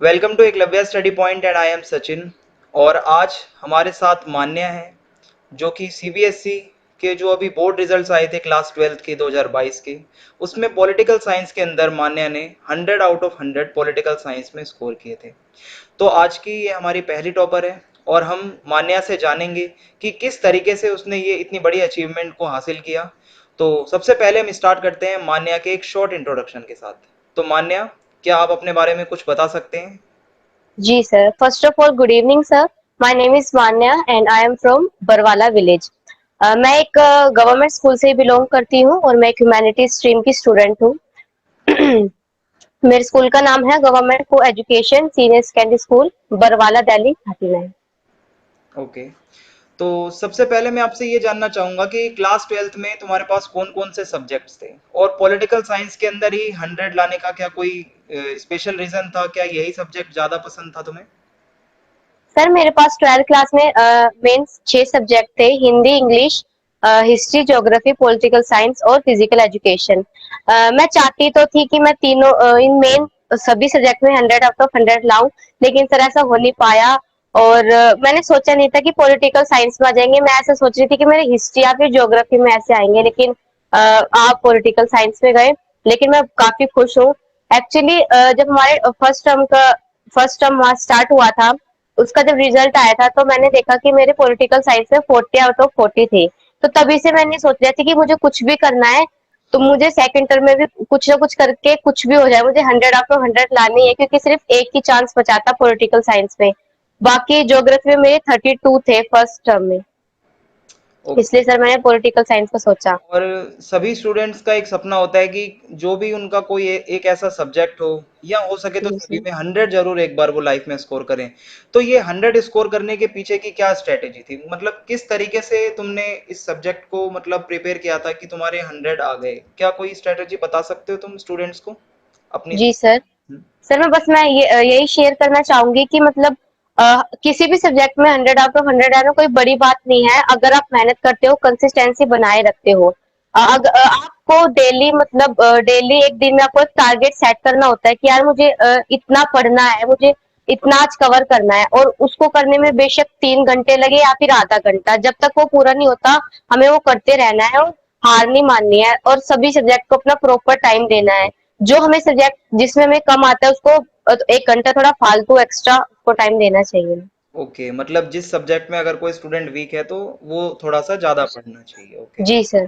Welcome to Eklavya study point and I am Sachin. और आज हमारे साथ मान्या है जो कि सीबीएसई के जो अभी बोर्ड रिजल्ट्स आए थे क्लास 12th के 2022 के, उसमें पॉलिटिकल साइंस के अंदर मान्या ने 100 आउट ऑफ 100 पॉलिटिकल साइंस में स्कोर किए थे। तो आज की ये हमारी पहली टॉपर है और हम मान्या से जानेंगे कि किस तरीके से उसने ये इतनी बड़ी अचीवमेंट को हासिल किया। तो सबसे पहले हम स्टार्ट करते हैं मान्या के एक शॉर्ट इंट्रोडक्शन के साथ। तो मान्या, क्या आप अपने बारे में कुछ बता सकते हैं? जी sir, first of all good evening sir. My name is Manya and I am from Barwala village. मैं एक गवर्नमेंट स्कूल से बिलोंग करती हूँ और मैं एक ह्यूमैनिटी स्ट्रीम की स्टूडेंट हूँ। मेरे स्कूल का नाम है गवर्नमेंट को education senior secondary school Barwala Delhi 39। Okay. तो सबसे पहले मैं आपसे ये जानना चाहूंगा कि क्लास 12th में तुम्हारे पास कौन कौन से सब्जेक्ट्स थे, और पॉलिटिकल साइंस के अंदर ही 100 लाने का क्या कोई स्पेशल रीजन था? क्या यही सब्जेक्ट ज्यादा पसंद था तुम्हें? सर मेरे पास 12th क्लास में मेन 6 सब्जेक्ट थे: Hindi, English, history, geography, political science और फिजिकल एजुकेशन। मैं चाहती तो थी कि मैं तीनों इन मेन सभी सब्जेक्ट में 100 आउट ऑफ 100 लाऊं, लेकिन सर ऐसा हो नहीं पाया। और मैंने सोचा नहीं था कि पॉलिटिकल साइंस में आ जाएंगे। मैं ऐसा सोच रही थी कि मेरे हिस्ट्री या फिर ज्योग्राफी में ऐसे आएंगे, लेकिन आप पॉलिटिकल साइंस में गए। लेकिन मैं काफी खुश हूँ। एक्चुअली जब हमारे फर्स्ट टर्म वहाँ स्टार्ट हुआ था, उसका जब रिजल्ट आया था तो मैंने देखा कि मेरे पॉलिटिकल साइंस में 40 आउट ऑफ 40 थे। तो तभी से मैंने सोच लिया था कि मुझे कुछ भी करना है, तो मुझे सेकंड टर्म में भी कुछ ना कुछ करके कुछ भी हो जाए, मुझे 100 आउट ऑफ 100 लानी है, क्योंकि सिर्फ एक ही चांस बचा था पॉलिटिकल साइंस में। बाकी ज्योग्राफी में मेरे 32 थे फर्स्ट टर्म में। ओके। इसलिए सर मैंने पॉलिटिकल साइंस को सोचा। और सभी स्टूडेंट्स का एक सपना होता है कि जो भी उनका कोई एक ऐसा सब्जेक्ट हो, या हो सके तो जी सभी सर। में 100 जरूर एक बार वो लाइफ में स्कोर करें। तो ये 100 स्कोर करने के पीछे की क्या स्ट्रेटेजी थी? मतलब किस तरीके से तुमने इस सब्जेक्ट को मतलब प्रिपेयर किया था कि तुम्हारे 100 आ गए? क्या कोई स्ट्रेटेजी बता सकते हो तुम स्टूडेंट्स को अपनी? जी सर। हम्म। सर मैं यही शेयर करना चाहूंगी कि मतलब किसी भी सब्जेक्ट में 100 आउट ऑफ 100 आना कोई बड़ी बात नहीं है, अगर आप मेहनत करते हो, कंसिस्टेंसी बनाए रखते हो। आपको डेली मतलब डेली एक दिन में आपको एक टारगेट सेट करना होता है कि यार मुझे इतना पढ़ना है, मुझे इतना आज कवर करना है, और उसको करने में बेशक 3 घंटे लगे या फिर आधा घंटा, जब तक वो पूरा नहीं होता हमें वो करते रहना है और हार नहीं माननी है, और सभी सब्जेक्ट को अपना प्रॉपर टाइम देना है। जो हमें सब्जेक्ट जिसमें हमें कम आता है उसको 1 घंटा थोड़ा फालतू एक्स्ट्रा उसको टाइम देना चाहिए। ओके, मतलब जिस सब्जेक्ट में अगर कोई स्टूडेंट वीक है तो वो थोड़ा सा ज्यादा पढ़ना चाहिए। ओके। जी सर।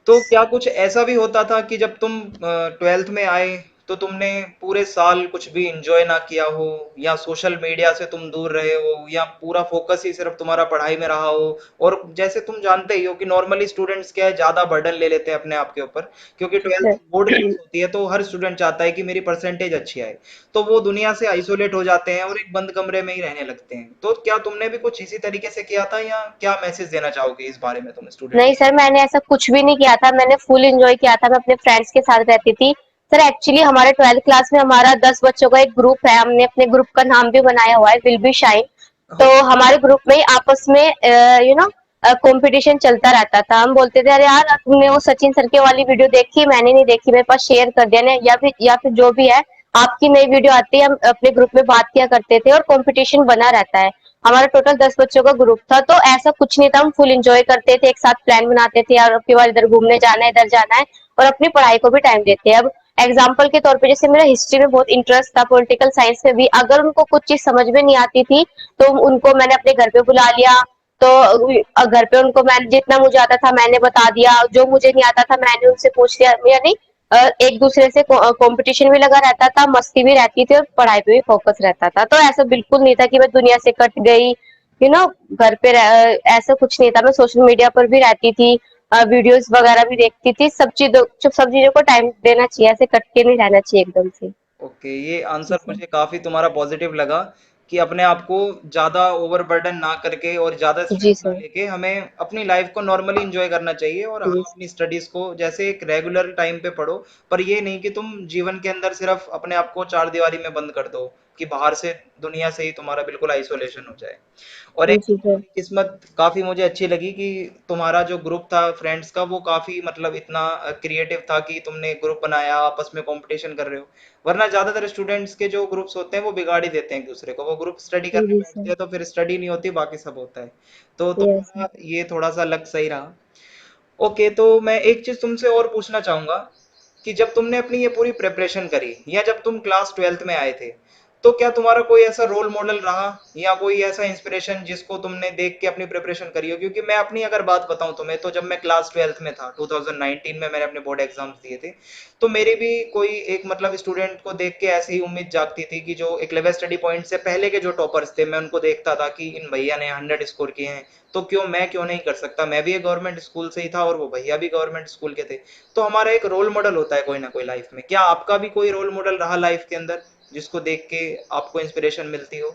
तो क्या कुछ ऐसा भी होता था कि जब तुम 12th में आए तो तुमने पूरे साल कुछ भी एंजॉय ना किया हो, या सोशल मीडिया से तुम दूर रहे हो, या पूरा फोकस ही सिर्फ तुम्हारा पढ़ाई में रहा हो? और जैसे तुम जानते ही हो कि नॉर्मली स्टूडेंट्स क्या है, ज्यादा बर्डन ले लेते हैं अपने आप के ऊपर, क्योंकि जी 12th सर। बोर्ड क्लास होती है तो हर स्टूडेंट चाहता है कि मेरी परसेंटेज अच्छी आए। तो वो दुनिया से आइसोलेट हो जाते हैं और एक बंद कमरे में ही रहने लगते हैं। तो क्या तुमने भी कुछ इसी तरीके से किया था, या क्या मैसेज देना चाहोगे इस बारे में तुम स्टूडेंट? नहीं सर, मैंने ऐसा कुछ भी नहीं किया था, मैंने फुल एंजॉय किया था, मैं अपने फ्रेंड्स के साथ रहती थी। सर एक्चुअली हमारे 12th क्लास में हमारा 10 बच्चों का एक ग्रुप है, हमने अपने ग्रुप का नाम भी बनाया हुआ है, विल बी शाइन। तो हमारे ग्रुप में ही आपस में कंपटीशन चलता रहता था। हम बोलते थे, अरे यार तुमने वो सचिन सर के वाली वीडियो देखी, मैंने नहीं देखी, मेरे पास शेयर कर दिया ना, या फिर जो भी है, आपकी नई वीडियो आती है, हम अपने ग्रुप में बात किया करते थे और कंपटीशन बना रहता है। हमारा टोटल 10 बच्चों का ग्रुप था, तो ऐसा कुछ नहीं था, हम फुल एंजॉय करते थे, एक साथ प्लान बनाते थे यार अब की बार इधर घूमने जाना है, इधर जाना है, और अपनी पढ़ाई को भी टाइम देते हैं। अब एग्जाम्पल के तौर पे, जैसे मेरा हिस्ट्री में बहुत इंटरेस्ट था, पॉलिटिकल साइंस में भी, अगर उनको कुछ चीज समझ में नहीं आती थी तो उनको मैंने अपने घर पे बुला लिया। तो घर पे उनको मैंने जितना मुझे आता था मैंने बता दिया, जो मुझे नहीं आता था मैंने उनसे पूछ लिया, यानी एक दूसरे से कंपटीशन भी लगा रहता था, मस्ती भी रहती थी और पढ़ाई पे भी फोकस रहता था। तो ऐसा बिल्कुल नहीं था कि मैं दुनिया से कट गई, घर पे ऐसा कुछ नहीं था। मैं सोशल मीडिया पर भी रहती थी, वीडियोस वगैरह भी देखती थी, सब चीजों को टाइम देना चाहिए, ऐसे कट के नहीं रहना चाहिए एकदम से। ओके, ये जी आंसर सर। मुझे काफी तुम्हारा पॉजिटिव लगा कि अपने आप को ज्यादा ओवरबर्डन ना करके और ज्यादा स्ट्रेस जी ना सर। लेके हमें अपनी लाइफ को नॉर्मली एंजॉय करना चाहिए। और हाँ, जी अपनी स्टडीज को जैसे एक रेगुलर टाइम पे पढ़ो, पर ये नहीं कि तुम जीवन के अंदर सिर्फ अपने आप को चार दीवारी में बंद कर दो। कि बाहर से दुनिया से ही तुम्हारा बिल्कुल आइसोलेशन हो जाए। और एक जी सर। तुम्हारी किस्मत काफी मुझे अच्छी लगी कि तुम्हारा जो ग्रुप था फ्रेंड्स का वो काफी मतलब इतना क्रिएटिव था कि तुमने ग्रुप बनाया, आपस में कंपटीशन कर रहे हो। वरना ज्यादातर स्टूडेंट्स के जो ग्रुप्स होते हैं वो बिगाड़ ही देते हैं एक दूसरे को, वो ग्रुप स्टडी करने जी बैठते सर। हैं तो फिर स्टडी नहीं होती, बाकी सब होता है। तो यस सर। तुम्हारा ये थोड़ा सा लक सही रहा। ओके, तो मैं एक चीज तुमसे और पूछना चाहूंगा कि जब तुमने अपनी ये पूरी प्रिपरेशन करी या जब तुम क्लास ट्वेल्थ में आए थे, तो क्या तुम्हारा कोई ऐसा रोल मॉडल रहा या कोई ऐसा इंस्पिरेशन जिसको तुमने देख के अपनी प्रिपरेशन करी हो? क्योंकि मैं अपनी अगर बात बताऊं तुम्हें, तो जब मैं क्लास ट्वेल्थ में था 2019 में, मैंने अपने बोर्ड एग्जाम्स दिए थे, तो मेरी भी कोई एक मतलब स्टूडेंट को देख के ऐसी ही उम्मीद जागती थी कि जो एक लेवल स्टडी पॉइंट से पहले के जो टॉपर्स थे, मैं उनको देखता था कि इन भैया ने 100 स्कोर किए हैं, तो मैं क्यों नहीं कर सकता? मैं भी एक गवर्नमेंट स्कूल से ही था और वो भैया भी गवर्नमेंट स्कूल के थे। तो हमारा एक रोल मॉडल होता है कोई ना कोई लाइफ में। क्या आपका भी कोई रोल मॉडल रहा लाइफ के अंदर जिसको देख के आपको इंस्पिरेशन मिलती हो?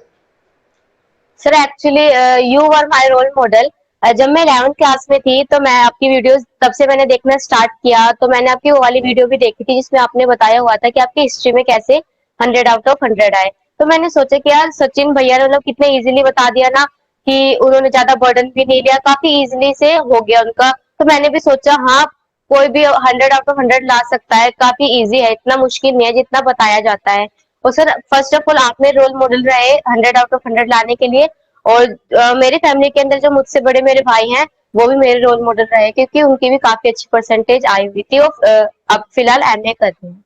Sir actually you were my role model. जब मैं 11th क्लास में थी तो मैं आपकी वीडियोस तब से मैंने देखना स्टार्ट किया, तो मैंने आपकी वो वाली वीडियो भी देखी थी जिसमें आपने बताया हुआ था कि आपकी हिस्ट्री में कैसे 100 आउट ऑफ 100 आए। तो मैंने सोचा कि यार सचिन भैया ने मतलब कितने इजीली बता दिया ना, कि उन्होंने ज्यादा बर्डन भी नहीं लिया, काफी इजीली से हो गया उनका। तो मैंने भी सोचा हाँ, कोई भी 100 आउट ऑफ 100 ला सकता है, काफी इजी है, इतना मुश्किल नहीं है जितना बताया जाता है। और सर फर्स्ट ऑफ ऑल आपने रोल मॉडल रहे 100 आउट ऑफ 100 लाने के लिए। और मेरी फैमिली के अंदर जो मुझसे बड़े मेरे भाई हैं, वो भी मेरे रोल मॉडल रहे, क्योंकि उनकी भी काफी अच्छी परसेंटेज आई हुई थी। और अब फिलहाल एमए कर रही हैं।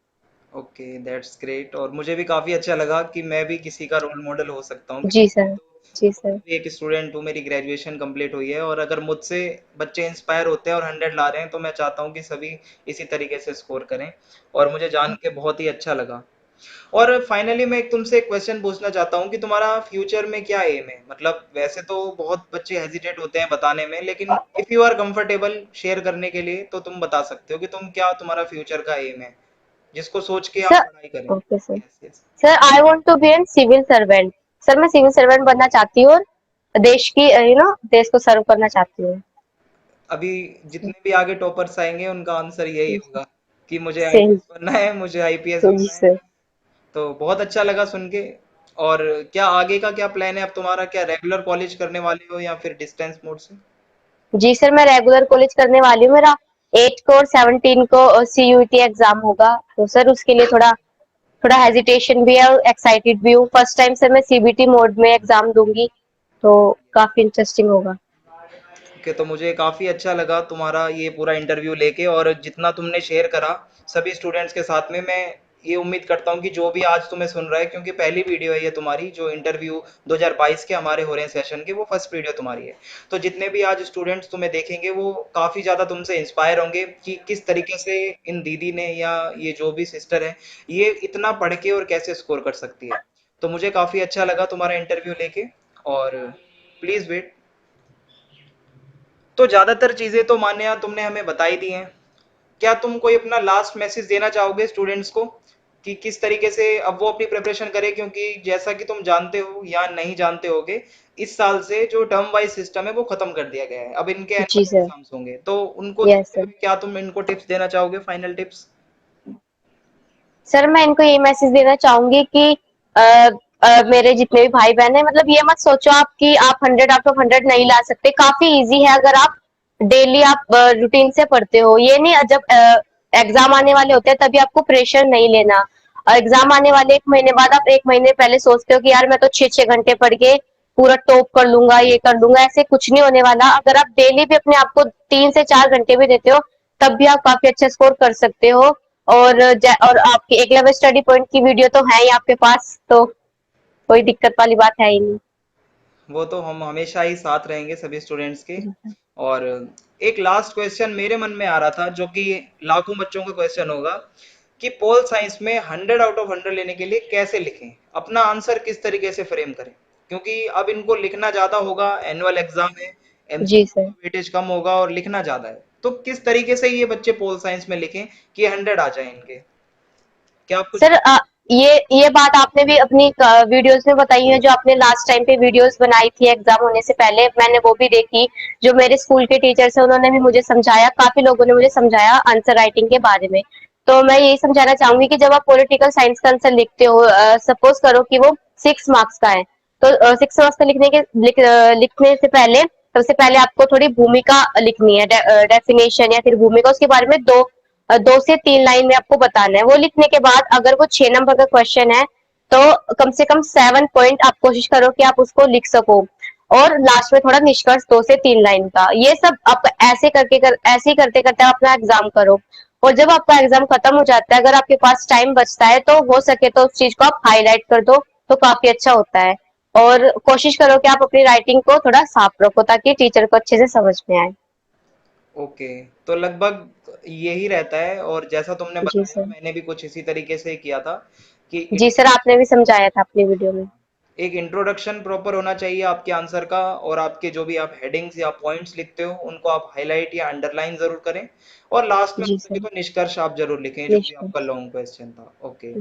Okay, that's great. और मुझे भी काफी अच्छा लगा कि मैं भी किसी का रोल मॉडल हो सकता हूँ, जी क्योंकि मैं सर। जी तो खुद सर। भी एक स्टूडेंट हूँ, मेरी ग्रेजुएशन कंप्लीट हुई है, और अगर मुझसे बच्चे इंस्पायर होते हैं और 100 ला रहे हैं, तो मैं चाहता हूँ कि सभी इसी तरीके से स्कोर करें। और मुझे जान के बहुत ही अच्छा लगा। और फाइनली मैं एक तुमसे एक क्वेश्चन पूछना चाहता हूँ कि तुम्हारा फ्यूचर में क्या एम है? मतलब वैसे तो बहुत बच्चे हेजिटेट होते हैं बताने में, लेकिन if you are comfortable share करने के लिए, तो तुम बता सकते हो कि तुम्हारा फ्यूचर का एम है जिसको सोच के आप सर पढ़ाई करें। Okay sir. Yes, yes. Sir I want to be an civil servant. Sir मैं सिविल सर्वेंट बनना चाहती हूँ, और देश की देश को सर्व करना चाहती हूँ। अभी जितने भी आगे टॉपर्स आएंगे उनका आंसर यही होगा कि मुझे सेम। आईपीएस बनना है, मुझे आईपीएस जी बनना है। सर। तो बहुत अच्छा लगा सुन के। और क्या आगे का क्या प्लान है अब तुम्हारा? क्या रेगुलर कॉलेज करने वाले हो या फिर डिस्टेंस मोड से? जी सर, मैं रेगुलर कॉलेज करने वाली हूँ। मेरा 8 को और 17 को सीयूईटी एग्जाम होगा, तो सर उसके लिए थोड़ा थोड़ा हेजिटेशन भी है और एक्साइटेड भी हूँ। फर्स्ट टाइम सर मैं सीबीटी मोड में एग्जाम दूंगी, तो काफी इंटरेस्टिंग होगा। ओके, तो मुझे काफ़ी अच्छा लगा तुम्हारा ये पूरा इंटरव्यू लेके, और जितना तुमने शेयर करा सभी स्टूडेंट्स के साथ में। मैं ये उम्मीद करता हूँ कि जो भी आज तुम्हें सुन रहा है, क्योंकि पहली वीडियो है ये तुम्हारी, जो इंटरव्यू 2022 के हमारे हो रहे हैं सेशन के, वो फर्स्ट वीडियो तुम्हारी है। तो जितने भी आज स्टूडेंट्स तुम्हें देखेंगे वो काफ़ी ज़्यादा तुमसे इंस्पायर होंगे कि किस तरीके से इन दीदी ने या ये जो भी सिस्टर है, ये इतना पढ़ के और कैसे स्कोर कर सकती है। तो मुझे काफ़ी अच्छा लगा तुम्हारा इंटरव्यू लेके। और प्लीज़ वेट। तो ज्यादातर चीजें तो मान्या तुमने हमें बताई दी हैं। क्या तुम कोई अपना लास्ट मैसेज देना चाहोगे स्टूडेंट्स को कि किस तरीके से अब वो अपनी प्रिपरेशन करें? क्योंकि जैसा कि तुम जानते हो या नहीं जानते होगे, इस साल से जो टर्म वाइज सिस्टम है वो खत्म कर दिया गया है, अब इनके जी एनुअल सर। एग्जाम्स होंगे। तो उनको यस देखते सर। हुए क्या तुम इनको टिप्स देना चाहोगे, फाइनल टिप्स? सर मैं इनको ये मैसेज देना चाहूंगी कि अ, मेरे जितने भी भाई बहन है, मतलब ये मत सोचो आप कि आप 100 आउट ऑफ 100 नहीं ला सकते। काफी इजी है अगर आप डेली आप रूटीन से पढ़ते हो। ये नहीं जब एग्जाम आने वाले होते हैं तभी आपको प्रेशर नहीं लेना। एग्जाम आने वाले 1 महीने बाद आप 1 महीने पहले सोचते हो कि यार मैं तो 6-6 घंटे पढ़ के पूरा टॉप कर लूंगा, ये कर लूंगा। ऐसे कुछ नहीं होने वाला। अगर आप डेली भी अपने आप को 3 से 4 घंटे भी देते हो, तब भी आप काफी अच्छा स्कोर कर सकते हो। और आपके एक लेवल स्टडी पॉइंट की वीडियो तो है ही आपके पास, तो कोई दिक्कत वाली बात है ही नहीं। वो तो हम हमेशा ही साथ रहेंगे सभी स्टूडेंट्स के। और एक लास्ट क्वेश्चन मेरे मन में आ रहा था, जो कि लाखों बच्चों का क्वेश्चन होगा, कि पोल साइंस में 100 आउट ऑफ 100 लेने के लिए कैसे लिखें, अपना आंसर किस तरीके से फ्रेम करें? क्योंकि अब इनको लिखना ज्यादा होगा, एनुअल एग्जाम है, जी एमसीक्यू सर। का वेटेज कम होगा और लिखना ज्यादा है। तो किस तरीके से ये बच्चे पोल साइंस में लिखें कि 100 आ जाए इनके? क्या आप कुछ सर ये बात आपने भी अपनी वीडियोस में बताई है, जो आपने लास्ट टाइम पे वीडियोस बनाई थी एग्जाम होने से पहले, मैंने वो भी देखी। जो मेरे स्कूल के टीचर्स हैं उन्होंने भी मुझे समझाया, काफी लोगों ने मुझे समझाया आंसर राइटिंग के बारे में। तो मैं यही समझाना चाहूंगी कि जब आप पॉलिटिकल साइंस का आंसर लिखते हो, सपोज करो कि वो 6 मार्क्स का है, तो 6 मार्क्स का लिखने से पहले सबसे पहले आपको थोड़ी भूमिका लिखनी है, डेफिनेशन या फिर भूमिका, उसके बारे में 2 से 3 लाइन में आपको बताना है। वो लिखने के बाद अगर वो 6 नंबर का क्वेश्चन है तो कम से कम 7 पॉइंट आप कोशिश करो कि आप उसको लिख सको, और लास्ट में थोड़ा निष्कर्ष 2 से 3 लाइन का। ये सब आप ऐसे ही करते करते आप अपना एग्जाम करो, और जब आपका एग्जाम खत्म हो जाता है, अगर आपके पास टाइम बचता है तो हो सके तो उस चीज को आप हाईलाइट कर दो, तो काफी अच्छा होता है। और कोशिश करो कि आप अपनी राइटिंग को थोड़ा साफ रखो ताकि टीचर को अच्छे से समझ में आए। ओके, तो लगभग यही रहता है, और जैसा तुमने जी बताया सर। मैंने भी कुछ इसी तरीके से किया था कि जी सर, आपने भी समझाया था अपनी वीडियो में। एक इंट्रोडक्शन प्रॉपर होना चाहिए आपके आंसर का, और आपके जो भी आप हेडिंग्स या पॉइंट्स लिखते हो उनको आप हाईलाइट या अंडरलाइन जरूर करें, और लास्ट में हो जी सके सर। तो निष्कर्ष आप जरूर लिखें जो भी आपका निष्कर्ष। लॉन्ग क्वेश्चन था। ओके,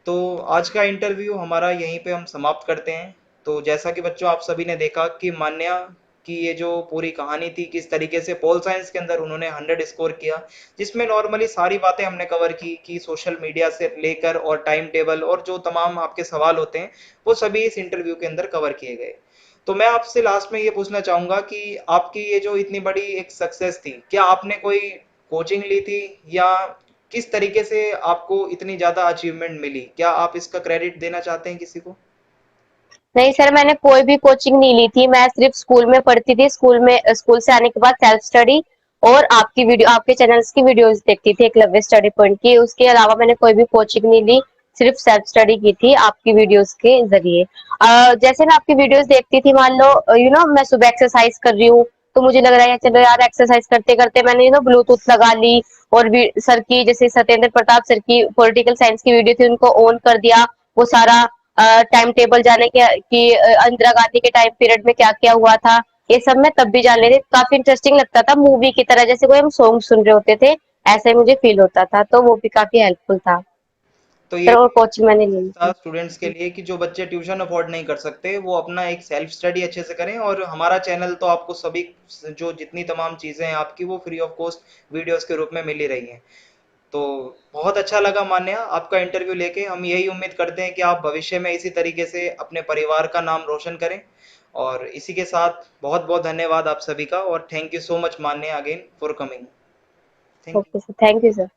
तो आज का इंटरव्यू हमारा यहीं पे हम समाप्त करते हैं। तो जैसा कि बच्चों आप सभी ने देखा कि मान्या की ये जो पूरी कहानी थी, किस तरीके से पोल साइंस के अंदर उन्होंने 100 स्कोर किया, जिसमें नॉर्मली सारी बातें हमने कवर की कि सोशल मीडिया से लेकर और टाइम टेबल और जो तमाम आपके सवाल होते हैं वो सभी इस इंटरव्यू के अंदर कवर किए गए। तो मैं आपसे लास्ट में ये पूछना चाहूंगा कि आपकी ये जो इतनी बड़ी एक सक्सेस थी, क्या आपने कोई कोचिंग ली थी, या किस तरीके से आपको इतनी ज्यादा अचीवमेंट मिली? क्या आप इसका क्रेडिट देना चाहते हैं किसी को? नहीं सर, मैंने कोई भी कोचिंग नहीं ली थी, मैं सिर्फ स्कूल में पढ़ती थी। स्कूल से आने के बाद सेल्फ स्टडी और आपके चैनल्स की वीडियोस देखती थी, एकलव्य स्टडी पॉइंट की। उसके अलावा मैंने कोई भी कोचिंग नहीं ली, सिर्फ सेल्फ स्टडी की थी आपकी वीडियोस के जरिए। जैसे मैं आपकी वीडियोस देखती थी, मान लो मैं सुबह एक्सरसाइज कर रही हूँ, तो मुझे लग रहा है चलो यार, एक्सरसाइज करते करते मैंने ब्लूटूथ लगा ली, और भी सर की, जैसे सत्येंद्र प्रताप सर की पॉलिटिकल साइंस की वीडियो थी, उनको ऑन कर दिया। वो सारा टाइम टेबल जाने के कि इंदिरा गांधी के टाइम पीरियड में क्या क्या हुआ था, ये सब मैं तब भी जान लेती। काफी इंटरेस्टिंग लगता था, मूवी की तरह, जैसे कोई हम सॉन्ग सुन रहे होते थे, ऐसे ही मुझे फील होता था, तो वो भी काफी हेल्पफुल था। तो ये फिर वो भी एक कोचिंग मैंने ले ली टिप्स था थी। स्टूडेंट्स के लिए कि जो बच्चे ट्यूशन अफोर्ड नहीं कर सकते वो अपना एक सेल्फ स्टडी अच्छे से करें, और हमारा चैनल तो आपको सभी जो जितनी तमाम चीजें हैं आपकी वो फ्री ऑफ कॉस्ट वीडियोस के रूप में मिल ही रही हैं। तो बहुत अच्छा लगा मान्या आपका इंटरव्यू लेके। हम यही उम्मीद करते हैं कि आप भविष्य में इसी तरीके से अपने परिवार का नाम रोशन करें, और इसी के साथ बहुत बहुत धन्यवाद आप सभी का, और thank you so much Manya again for coming. Thank you. Okay sir, thank you sir.